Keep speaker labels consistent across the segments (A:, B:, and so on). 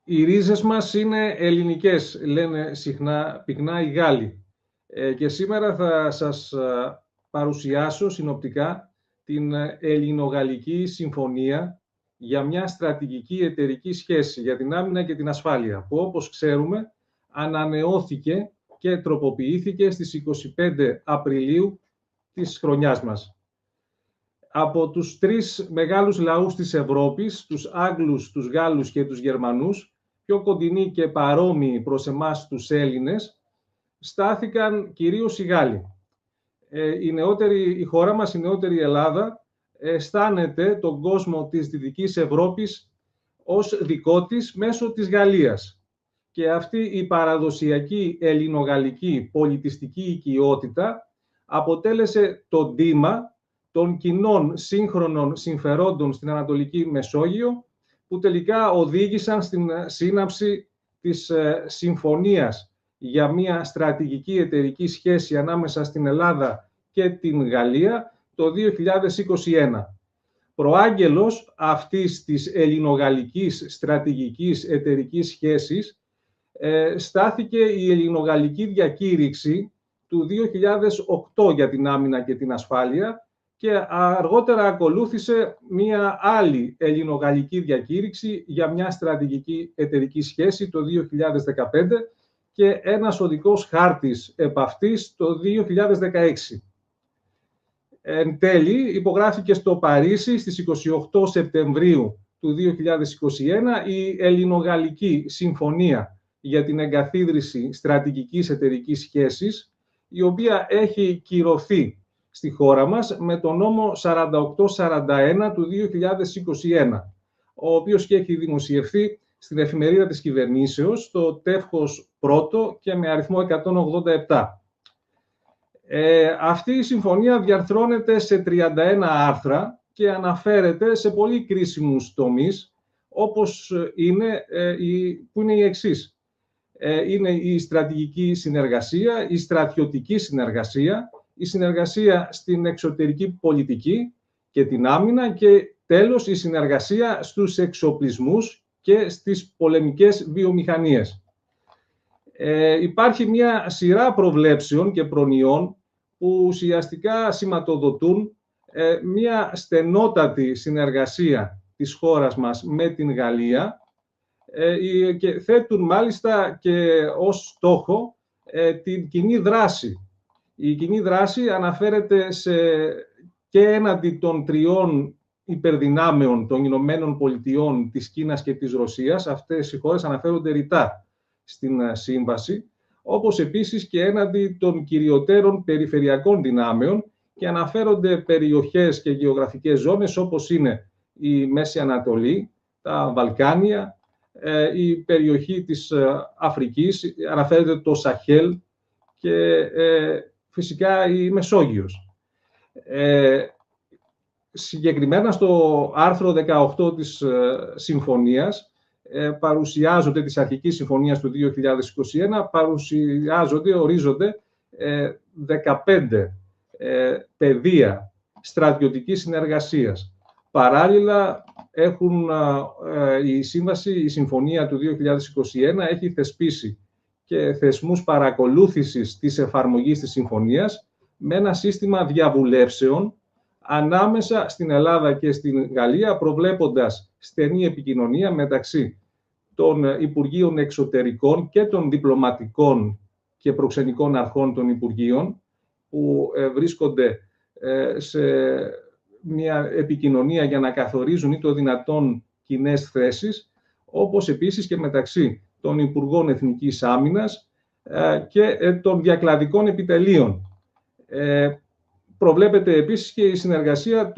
A: Οι ρίζες μας είναι ελληνικές, λένε συχνά πυκνά οι Γάλλοι. Και σήμερα θα σας παρουσιάσω συνοπτικά την Ελληνογαλλική Συμφωνία για μια στρατηγική εταιρική σχέση για την άμυνα και την ασφάλεια, που όπως ξέρουμε ανανεώθηκε και τροποποιήθηκε στις 25 Απριλίου της χρονιάς μας. Από τους τρεις μεγάλους λαούς της Ευρώπης, τους Άγγλους, τους Γάλλους και τους Γερμανούς, πιο κοντινοί και παρόμοιοι προς εμάς τους Έλληνες, στάθηκαν κυρίως οι Γάλλοι. Η χώρα μας, η νεότερη Ελλάδα, αισθάνεται τον κόσμο της Δυτικής Ευρώπης ως δικό της μέσω της Γαλλίας. Και αυτή η παραδοσιακή ελληνογαλλική πολιτιστική οικειότητα αποτέλεσε το ντύμα των κοινών σύγχρονων συμφερόντων στην Ανατολική Μεσόγειο, που τελικά οδήγησαν στην σύναψη της συμφωνίας για μια στρατηγική εταιρική σχέση ανάμεσα στην Ελλάδα και την Γαλλία το 2021. Προάγγελος αυτής της ελληνογαλλικής στρατηγικής εταιρικής σχέσης στάθηκε η Ελληνογαλλική Διακήρυξη του 2008 για την άμυνα και την ασφάλεια, και αργότερα ακολούθησε μία άλλη ελληνογαλλική διακήρυξη για μια στρατηγική εταιρική σχέση το 2015 και ένας οδικός χάρτης επ' αυτής το 2016. Εν τέλει, υπογράφηκε στο Παρίσι στις 28 Σεπτεμβρίου του 2021 η Ελληνογαλλική Συμφωνία για την εγκαθίδρυση στρατηγικής εταιρικής σχέσης, η οποία έχει κυρωθεί στη χώρα μας με τον νόμο 4841 του 2021, ο οποίος και έχει δημοσιευθεί στην εφημερίδα της κυβερνήσεως, στο τεύχος πρώτο και με αριθμό 187. Αυτή η συμφωνία διαρθρώνεται σε 31 άρθρα και αναφέρεται σε πολύ κρίσιμους τομείς, όπως που είναι οι εξής. Είναι η στρατηγική συνεργασία, η στρατιωτική συνεργασία, η συνεργασία στην εξωτερική πολιτική και την άμυνα και τέλος η συνεργασία στους εξοπλισμούς και στις πολεμικές βιομηχανίες. Υπάρχει μια σειρά προβλέψεων και προνοιών που ουσιαστικά σηματοδοτούν μια στενότατη συνεργασία της χώρας μας με την Γαλλία και θέτουν μάλιστα και ως στόχο την κοινή δράση. Η κοινή δράση αναφέρεται και έναντι των τριών υπερδυνάμεων των Ηνωμένων Πολιτειών, της Κίνας και της Ρωσίας. Αυτές οι χώρες αναφέρονται ρητά στην σύμβαση, όπως επίσης και έναντι των κυριωτέρων περιφερειακών δυνάμεων, και αναφέρονται περιοχές και γεωγραφικές ζώνες όπως είναι η Μέση Ανατολή, τα Βαλκάνια, η περιοχή της Αφρικής, αναφέρεται το Σαχέλ και φυσικά η Μεσόγειος. Συγκεκριμένα στο άρθρο 18 της συμφωνίας παρουσιάζονται, της αρχικής συμφωνίας του 2021, ορίζονται 15 πεδία στρατιωτικής συνεργασίας. Παράλληλα, η συμφωνία του 2021 έχει θεσπίσει και θεσμούς παρακολούθησης της εφαρμογής της συμφωνίας με ένα σύστημα διαβουλεύσεων ανάμεσα στην Ελλάδα και στην Γαλλία, προβλέποντας στενή επικοινωνία μεταξύ των Υπουργείων Εξωτερικών και των διπλωματικών και προξενικών αρχών των Υπουργείων, που βρίσκονται σε μια επικοινωνία για να καθορίζουν ή το δυνατόν κοινές θέσεις, όπως επίσης και μεταξύ των Υπουργών Εθνικής Άμυνας και των διακλαδικών επιτελείων. Προβλέπεται επίσης και η συνεργασία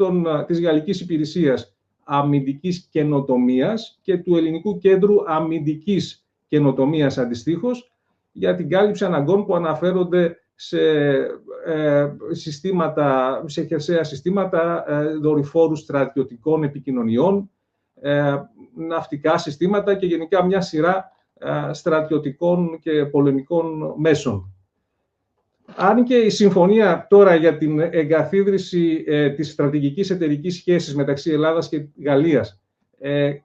A: της Γαλλικής Υπηρεσίας Αμυντικής Καινοτομίας και του Ελληνικού Κέντρου Αμυντικής Καινοτομίας αντιστοίχως, για την κάλυψη αναγκών που αναφέρονται σε χερσαία συστήματα, δορυφόρους στρατιωτικών επικοινωνιών, ναυτικά συστήματα και γενικά μια σειρά στρατιωτικών και πολεμικών μέσων. Αν και η συμφωνία τώρα για την εγκαθίδρυση της στρατηγικής εταιρικής σχέσης μεταξύ Ελλάδας και Γαλλίας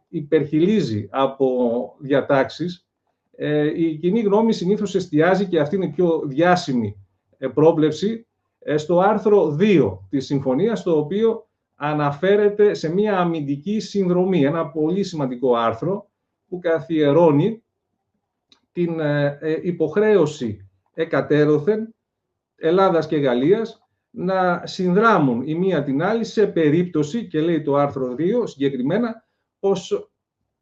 A: υπερχιλίζει από διατάξεις, η κοινή γνώμη συνήθως εστιάζει, και αυτή είναι η πιο διάσημη πρόβλεψη, στο άρθρο 2 της Συμφωνίας, το οποίο αναφέρεται σε μια αμυντική συνδρομή, ένα πολύ σημαντικό άρθρο που καθιερώνει την υποχρέωση εκατέρωθεν Ελλάδας και Γαλλίας να συνδράμουν η μία την άλλη σε περίπτωση, και λέει το άρθρο 2 συγκεκριμένα, πως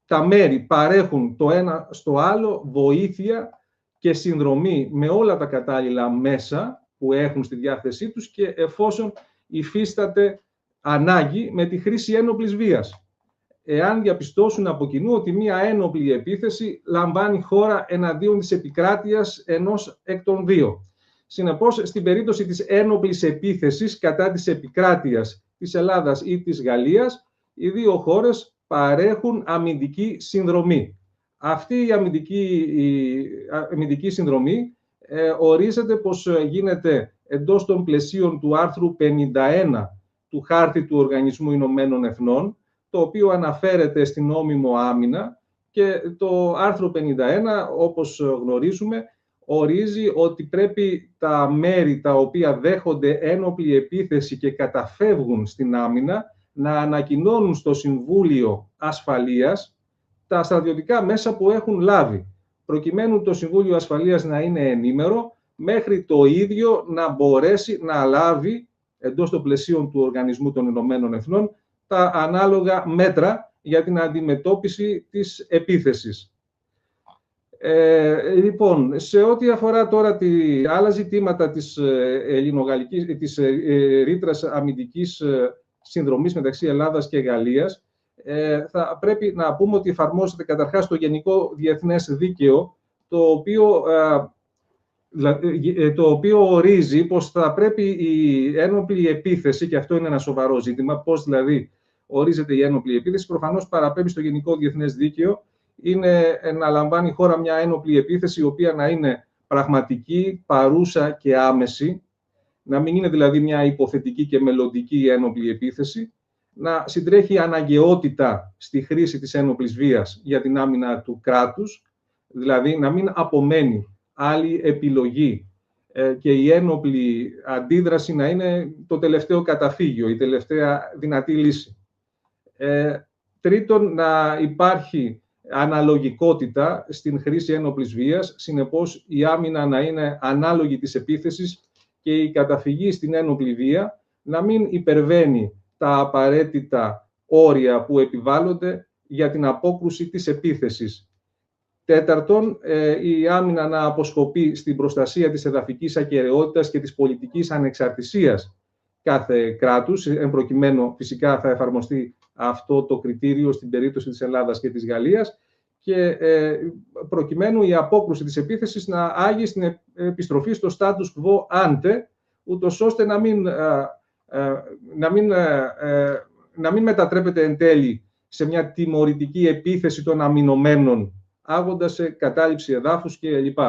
A: τα μέρη παρέχουν το ένα στο άλλο βοήθεια και συνδρομή με όλα τα κατάλληλα μέσα που έχουν στη διάθεσή τους και εφόσον υφίσταται ανάγκη με τη χρήση ένοπλης βίας, εάν διαπιστώσουν από κοινού ότι μία ένοπλη επίθεση λαμβάνει χώρα εναντίον της επικράτειας ενός εκ των δύο. Συνεπώς, στην περίπτωση της ένοπλης επίθεσης κατά της επικράτειας της Ελλάδας ή της Γαλλίας, οι δύο χώρες παρέχουν αμυντική συνδρομή. Αυτή η αμυντική συνδρομή ορίζεται πως γίνεται εντός των πλαισίων του άρθρου 51 του Χάρτη του Οργανισμού Ηνωμένων Εθνών, το οποίο αναφέρεται στην νόμιμο άμυνα, και το άρθρο 51, όπως γνωρίζουμε, ορίζει ότι πρέπει τα μέρη τα οποία δέχονται ένοπλη επίθεση και καταφεύγουν στην άμυνα να ανακοινώνουν στο Συμβούλιο Ασφαλείας τα στρατιωτικά μέσα που έχουν λάβει, προκειμένου το Συμβούλιο Ασφαλείας να είναι ενήμερο, μέχρι το ίδιο να μπορέσει να λάβει εντός των πλαισίων του Οργανισμού των Ηνωμένων Εθνών τα ανάλογα μέτρα για την αντιμετώπιση της επίθεσης. Λοιπόν, σε ό,τι αφορά τώρα άλλα ζητήματα της ρήτρας αμυντικής συνδρομής μεταξύ Ελλάδας και Γαλλίας, θα πρέπει να πούμε ότι εφαρμόζεται καταρχάς το Γενικό Διεθνές Δίκαιο, το οποίο ορίζει πως θα πρέπει η ένοπλη επίθεση, και αυτό είναι ένα σοβαρό ζήτημα, πώς δηλαδή ορίζεται η ένοπλη επίθεση, προφανώς παραπέμπει στο Γενικό Διεθνές Δίκαιο, είναι να λαμβάνει η χώρα μια ένοπλη επίθεση η οποία να είναι πραγματική, παρούσα και άμεση, να μην είναι δηλαδή μια υποθετική και μελλοντική ένοπλη επίθεση, να συντρέχει αναγκαιότητα στη χρήση της ένοπλης βίας για την άμυνα του κράτους, δηλαδή να μην απομένει άλλη επιλογή και η ένοπλη αντίδραση να είναι το τελευταίο καταφύγιο, η τελευταία δυνατή λύση. Τρίτον, να υπάρχει αναλογικότητα στην χρήση ένοπλης βίας, συνεπώς η άμυνα να είναι ανάλογη της επίθεσης και η καταφυγή στην ένοπλη βία να μην υπερβαίνει τα απαραίτητα όρια που επιβάλλονται για την απόκρουση της επίθεσης. Τέταρτον, η άμυνα να αποσκοπεί στην προστασία της εδαφικής ακεραιότητας και της πολιτικής ανεξαρτησίας κάθε κράτους. Εν προκειμένου, φυσικά, θα εφαρμοστεί αυτό το κριτήριο στην περίπτωση της Ελλάδας και της Γαλλίας και προκειμένου η απόκρουση της επίθεσης να άγει στην επιστροφή στο status quo ante, ούτως ώστε να μην μετατρέπεται εν τέλει σε μια τιμωρητική επίθεση των αμυνωμένων, άγοντας σε κατάληψη εδάφους κλπ.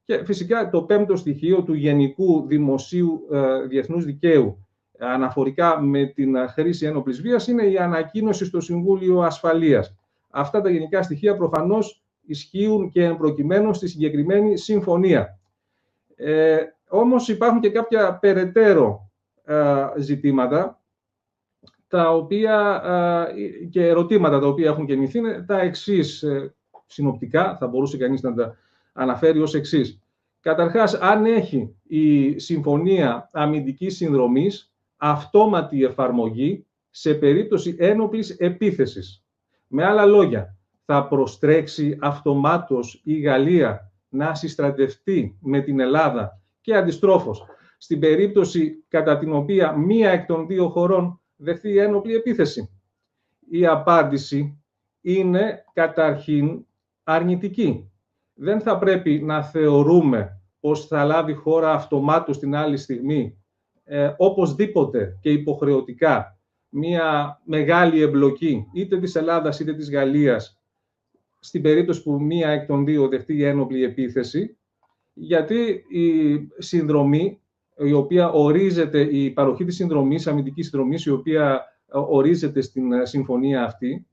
A: Και φυσικά το πέμπτο στοιχείο του γενικού δημοσίου διεθνούς δικαίου αναφορικά με την χρήση ένοπλης βίας είναι η ανακοίνωση στο Συμβούλιο Ασφαλείας. Αυτά τα γενικά στοιχεία προφανώς ισχύουν και εν προκειμένου στη συγκεκριμένη συμφωνία. Όμως υπάρχουν και κάποια περαιτέρω ζητήματα τα οποία, και ερωτήματα τα οποία έχουν γεννηθεί, είναι τα εξής συνοπτικά, θα μπορούσε κανείς να τα αναφέρει ως εξής. Καταρχάς, αν έχει η Συμφωνία Αμυντικής Συνδρομής αυτόματη εφαρμογή σε περίπτωση ένοπλης επίθεσης. Με άλλα λόγια, θα προστρέξει αυτομάτως η Γαλλία να συστρατευτεί με την Ελλάδα και αντιστρόφως στην περίπτωση κατά την οποία μία εκ των δύο χωρών δεχθεί ένοπλη επίθεση? Η απάντηση είναι καταρχήν αρνητική. Δεν θα πρέπει να θεωρούμε πως θα λάβει χώρα αυτομάτως την άλλη στιγμή, οπωσδήποτε και υποχρεωτικά, μία μεγάλη εμπλοκή είτε της Ελλάδας είτε της Γαλλίας στην περίπτωση που μία εκ των δύο δεχτεί ένοπλη επίθεση, γιατί η συνδρομή, η οποία ορίζεται, η παροχή της συνδρομής, αμυντικής συνδρομής, η οποία ορίζεται στην συμφωνία αυτή,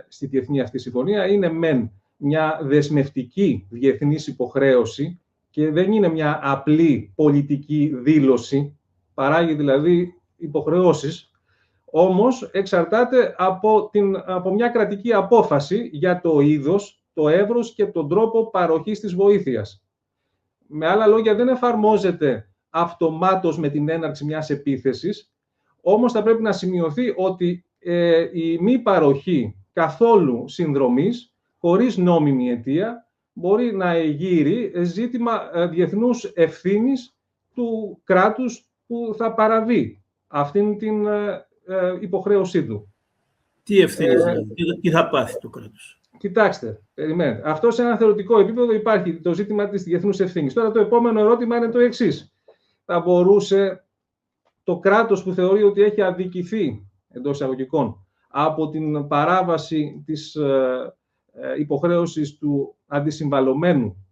A: στη διεθνή αυτή συμφωνία. Είναι μεν μια δεσμευτική διεθνής υποχρέωση και δεν είναι μια απλή πολιτική δήλωση, παράγει δηλαδή υποχρεώσεις, όμως εξαρτάται από μια κρατική απόφαση για το είδος, το εύρος και τον τρόπο παροχής της βοήθειας. Με άλλα λόγια, δεν εφαρμόζεται αυτομάτως με την έναρξη μιας επίθεσης, όμως θα πρέπει να σημειωθεί ότι η μη παροχή καθόλου συνδρομής, χωρίς νόμιμη αιτία, μπορεί να εγείρει ζήτημα διεθνούς ευθύνης του κράτους που θα παραβεί αυτήν την υποχρέωσή του.
B: Τι ευθύνη, τι θα πάθει το κράτος?
A: Κοιτάξτε, περιμένετε. Αυτό σε ένα θεωρητικό επίπεδο υπάρχει το ζήτημα της διεθνούς ευθύνης. Τώρα το επόμενο ερώτημα είναι το εξής. Θα μπορούσε το κράτος που θεωρεί ότι έχει αδικηθεί, εντός εισαγωγικών, από την παράβαση της υποχρέωσης του αντισυμβαλωμένου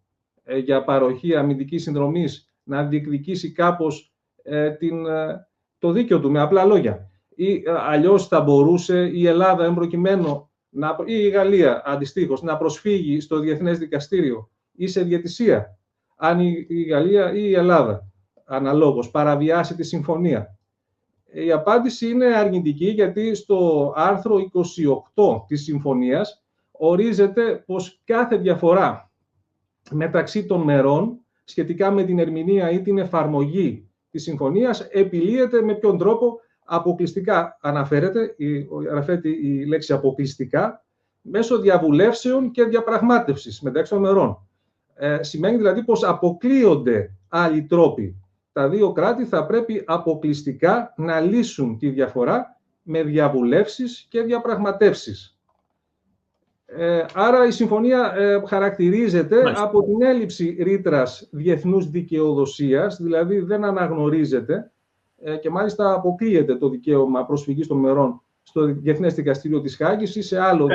A: για παροχή αμυντικής συνδρομής να διεκδικήσει κάπως το δίκαιο του, με απλά λόγια. Ή αλλιώς θα μπορούσε η Ελλάδα εμπροκειμένου ή η Γαλλία αντιστοίχως να προσφύγει στο Διεθνές Δικαστήριο ή σε διαιτησία, αν η Γαλλία ή η Ελλάδα αναλόγως παραβιάσει τη συμφωνία. Η απάντηση είναι αρνητική, γιατί στο άρθρο 28 της συμφωνίας ορίζεται πως κάθε διαφορά μεταξύ των μερών σχετικά με την ερμηνεία ή την εφαρμογή της συμφωνίας επιλύεται με ποιον τρόπο? Αποκλειστικά, αναφέρεται η λέξη αποκλειστικά, μέσω διαβουλεύσεων και διαπραγμάτευσης μεταξύ των μερών. Σημαίνει δηλαδή πως αποκλείονται άλλοι τρόποι. Τα δύο κράτη θα πρέπει αποκλειστικά να λύσουν τη διαφορά με διαβουλεύσεις και διαπραγματεύσεις. Άρα η συμφωνία χαρακτηρίζεται από την έλλειψη ρήτρας διεθνούς δικαιοδοσίας, δηλαδή δεν αναγνωρίζεται και μάλιστα αποκλείεται το δικαίωμα προσφυγής των μερών στο Διεθνές Δικαστήριο της Χάγης ή σε άλλο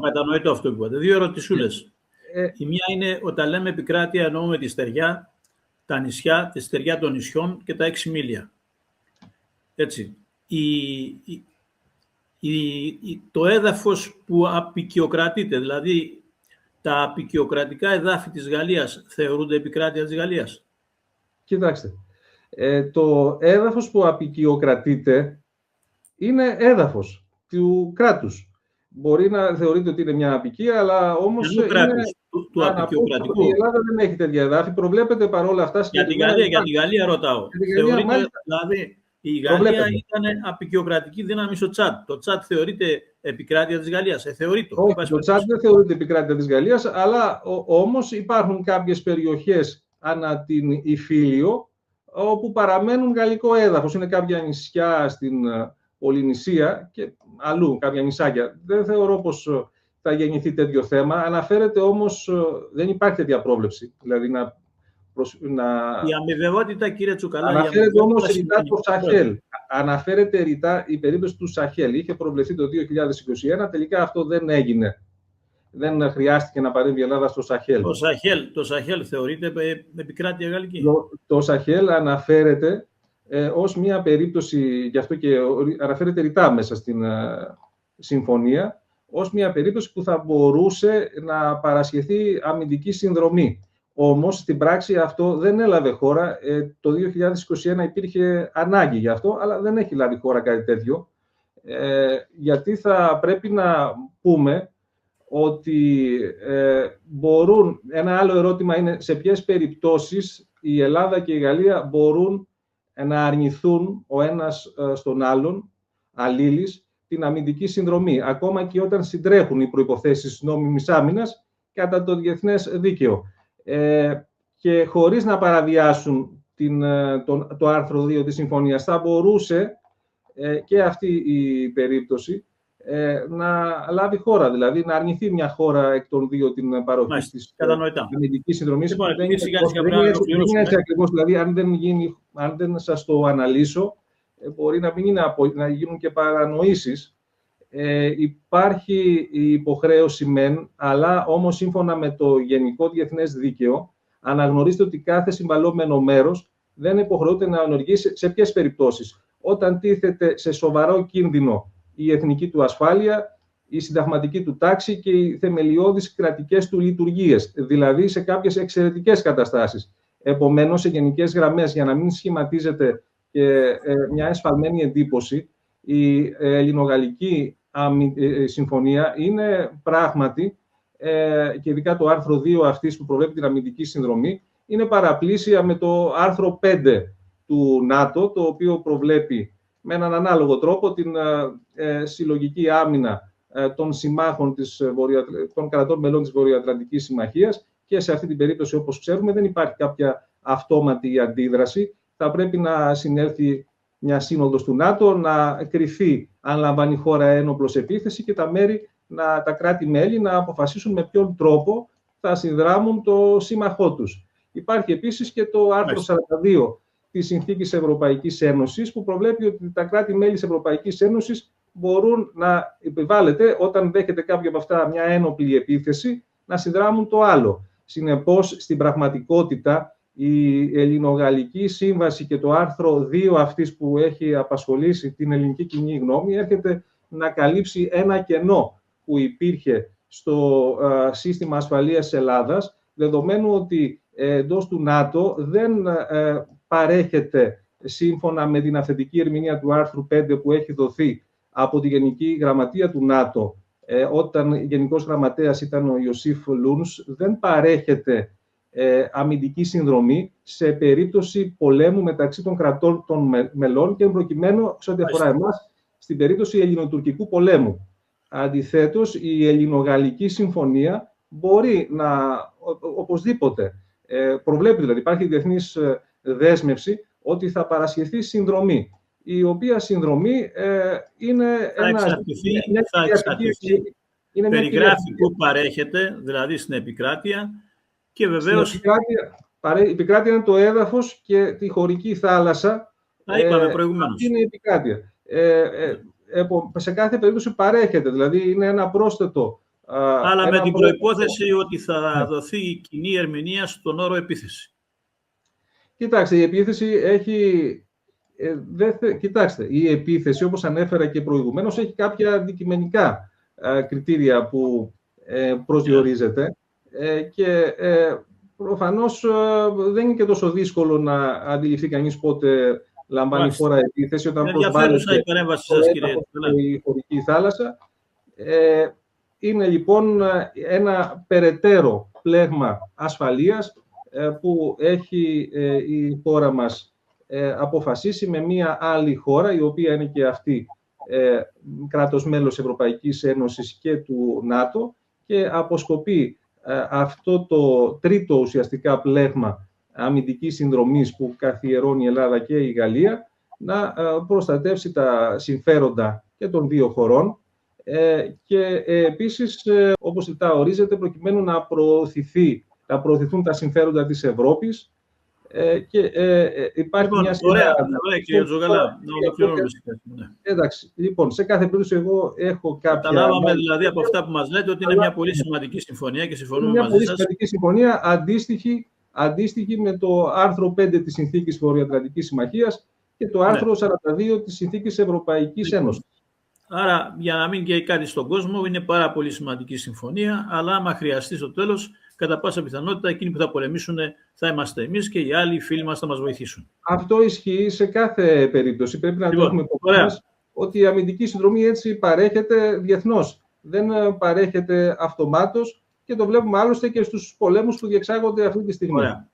B: Κατανοητό αυτό που είπατε. Δύο ερωτησούλες. Η μία είναι, όταν λέμε επικράτεια, εννοούμε τη στεριά, τα νησιά, τη στεριά των νησιών και τα 6 μίλια. Έτσι. Το έδαφος που απικιοκρατείται, δηλαδή τα απικιοκρατικά εδάφη της Γαλλίας, θεωρούνται επικράτεια της Γαλλίας?
A: Κοιτάξτε, το έδαφος που απικιοκρατείται είναι έδαφος του κράτους. Μπορεί να θεωρείται ότι είναι μια απικία, αλλά όμως
B: του απικιοκρατικού.
A: Η Ελλάδα δεν έχει τέτοια εδάφη. Προβλέπεται παρόλα αυτά...
B: Για τη Γαλλία ρωτάω. Θεωρείται, δηλαδή, η Γαλλία ήταν απικιοκρατική δύναμη στο Τσάτ. Το Τσάτ θεωρείται επικράτεια της Γαλλίας?
A: Το Τσάτ δεν θεωρείται επικράτεια της Γαλλίας, αλλά όμως υπάρχουν κάποιες περιοχές ανά την Ιφίλιο όπου παραμένουν γαλλικό έδαφος. Είναι κάποια νησιά στην Πολυνησία και αλλού, κάποια νησάκια. Δεν θεωρώ πως θα γεννηθεί τέτοιο θέμα. Αναφέρεται όμως, δεν υπάρχει τέτοια πρόβλεψη. Δηλαδή
B: η αμοιβαιότητα, κύριε Τσουκαλά.
A: Αναφέρεται όμως ρητά το Σαχέλ. Αναφέρεται ρητά η περίπτωση του Σαχέλ. Είχε προβλεφθεί το 2021, τελικά αυτό δεν έγινε. Δεν χρειάστηκε να παρέμβει η Ελλάδα στο Σαχέλ.
B: Το Σαχέλ θεωρείται επικράτεια γαλλική?
A: Το Σαχέλ αναφέρεται ως μια περίπτωση, γι' αυτό και αναφέρεται ρητά μέσα στην συμφωνία, ως μια περίπτωση που θα μπορούσε να παρασχεθεί αμυντική συνδρομή. Όμως, στην πράξη αυτό δεν έλαβε χώρα. Το 2021 υπήρχε ανάγκη γι' αυτό, αλλά δεν έχει λάβει χώρα κάτι τέτοιο. Γιατί θα πρέπει να πούμε ότι μπορούν... Ένα άλλο ερώτημα είναι σε ποιες περιπτώσεις η Ελλάδα και η Γαλλία μπορούν να αρνηθούν ο ένας στον άλλον, αλλήλεις, την αμυντική συνδρομή, ακόμα και όταν συντρέχουν οι προϋποθέσεις νόμιμης άμυνας κατά το διεθνές δίκαιο. Και χωρίς να παραβιάσουν το άρθρο 2 της συμφωνίας, θα μπορούσε και αυτή η περίπτωση να λάβει χώρα, δηλαδή να αρνηθεί μια χώρα εκ των δύο την παροχή της αμυντικής συνδρομής. Δεν είναι έτσι ακριβώς, δηλαδή αν δεν σας το αναλύσω, μπορεί να γίνουν και παρανοήσεις. Υπάρχει η υποχρέωση μεν, αλλά όμως σύμφωνα με το Γενικό Διεθνές Δίκαιο αναγνωρίζεται ότι κάθε συμβαλόμενο μέρος δεν υποχρεούται να ενεργήσει σε ποιες περιπτώσεις? Όταν τίθεται σε σοβαρό κίνδυνο η εθνική του ασφάλεια η συνταγματική του τάξη και οι θεμελιώδεις κρατικές του λειτουργίες, δηλαδή σε κάποιες εξαιρετικές καταστάσεις. Επομένως, σε γενικές γραμμές, για να μην σχηματίζεται και μια εσφαλμένη εντύπωση, η ελληνογαλλική συμφωνία είναι πράγματι, και ειδικά το άρθρο 2 αυτής που προβλέπει την αμυντική συνδρομή, είναι παραπλήσια με το άρθρο 5 του ΝΑΤΟ, το οποίο προβλέπει με έναν ανάλογο τρόπο την συλλογική άμυνα των συμμάχων των κρατών μελών της Βορειοατλαντικής Συμμαχίας, και σε αυτή την περίπτωση, όπως ξέρουμε, δεν υπάρχει κάποια αυτόματη αντίδραση. Θα πρέπει να συνέλθει μια σύνοδος του ΝΑΤΟ, να κριθεί αν λαμβάνει η χώρα ένοπλος επίθεση και τα κράτη-μέλη να αποφασίσουν με ποιον τρόπο θα συνδράμουν το σύμμαχό τους. Υπάρχει επίσης και το άρθρο 42 της Συνθήκης Ευρωπαϊκής Ένωσης, που προβλέπει ότι τα κράτη-μέλη της Ευρωπαϊκής Ένωσης μπορούν να επιβάλλεται, όταν δέχεται κάποιο από αυτά μια ένοπλη επίθεση, να συνδράμουν το άλλο. Συνεπώς, στην πραγματικότητα, η Ελληνογαλλική Σύμβαση και το άρθρο 2 αυτής που έχει απασχολήσει την ελληνική κοινή γνώμη έρχεται να καλύψει ένα κενό που υπήρχε στο σύστημα ασφαλείας της Ελλάδας, δεδομένου ότι εντός του ΝΑΤΟ δεν παρέχεται, σύμφωνα με την αυθεντική ερμηνεία του άρθρου 5 που έχει δοθεί από τη Γενική Γραμματεία του ΝΑΤΟ, όταν γενικός γραμματέας ήταν ο Ιωσήφ Λούνς, δεν παρέχεται αμυντική συνδρομή σε περίπτωση πολέμου μεταξύ των κρατών των μελών και προκειμένου, σε ό,τι αφορά εμάς, στην περίπτωση ελληνοτουρκικού πολέμου. Αντιθέτως, η Ελληνογαλλική Συμφωνία μπορεί να, οπωσδήποτε, προβλέπει, δηλαδή υπάρχει διεθνής δέσμευση ότι θα παρασχεθεί συνδρομή, η οποία συνδρομή είναι
B: περιγράφει πού παρέχεται, δηλαδή στην επικράτεια, και βεβαίως...
A: Η επικράτεια είναι το έδαφος και τη χωρική θάλασσα.
B: Είπαμε προηγουμένως.
A: Είναι η επικράτεια. Σε κάθε περίπτωση παρέχεται, δηλαδή είναι ένα πρόσθετο...
B: Αλλά με την προϋπόθεση ότι θα δοθεί η κοινή ερμηνεία στον όρο επίθεση.
A: Κοιτάξτε, η επίθεση έχει... Κοιτάξτε, η επίθεση, όπως ανέφερα και προηγουμένως, έχει κάποια αντικειμενικά κριτήρια που προσδιορίζεται και προφανώς δεν είναι και τόσο δύσκολο να αντιληφθεί κανείς πότε λαμβάνει η χώρα επίθεση, όταν προσβάλλεται η χωρική θάλασσα. Είναι λοιπόν ένα περαιτέρω πλέγμα ασφαλείας που έχει η χώρα μας αποφασίσει με μία άλλη χώρα, η οποία είναι και αυτή κράτος μέλος Ευρωπαϊκής Ένωσης και του ΝΑΤΟ, και αποσκοπεί αυτό το τρίτο ουσιαστικά πλέγμα αμυντικής συνδρομής που καθιερώνει η Ελλάδα και η Γαλλία να προστατεύσει τα συμφέροντα και των δύο χωρών και επίσης, όπως ρητά ορίζεται, προκειμένου να προωθηθούν τα συμφέροντα της Ευρώπης και υπάρχει μια σειρά...
B: Ωραία, κύριε Τζογαλά, να ολοκληρώνουμε.
A: Εντάξει, λοιπόν, σε κάθε περίπτωση εγώ έχω κάποια...
B: Καταλάβαμε δηλαδή από αυτά που μας λέτε ότι είναι μια πολύ σημαντική συμφωνία και συμφωνούμε μαζί σας.
A: Μια πολύ σημαντική συμφωνία, αντίστοιχη με το άρθρο 5 της Συνθήκης Βορειοατλαντικής Συμμαχίας και το άρθρο 42 της Συνθήκης Ευρωπαϊκής Ένωσης.
B: Άρα, για να μην καίει κάτι στον κόσμο, είναι πάρα πολύ σημαντική συμφωνία, αλλά άμα χρειαστεί στο τέλος, κατά πάσα πιθανότητα, εκείνοι που θα πολεμήσουν θα είμαστε εμείς και οι άλλοι φίλοι μας θα μας βοηθήσουν.
A: Αυτό ισχύει σε κάθε περίπτωση. Πρέπει να το έχουμε υπόψη μας ότι η αμυντική συνδρομή έτσι παρέχεται διεθνώς. Δεν παρέχεται αυτομάτως και το βλέπουμε άλλωστε και στους πολέμους που διεξάγονται αυτή τη στιγμή.
B: Ωραία.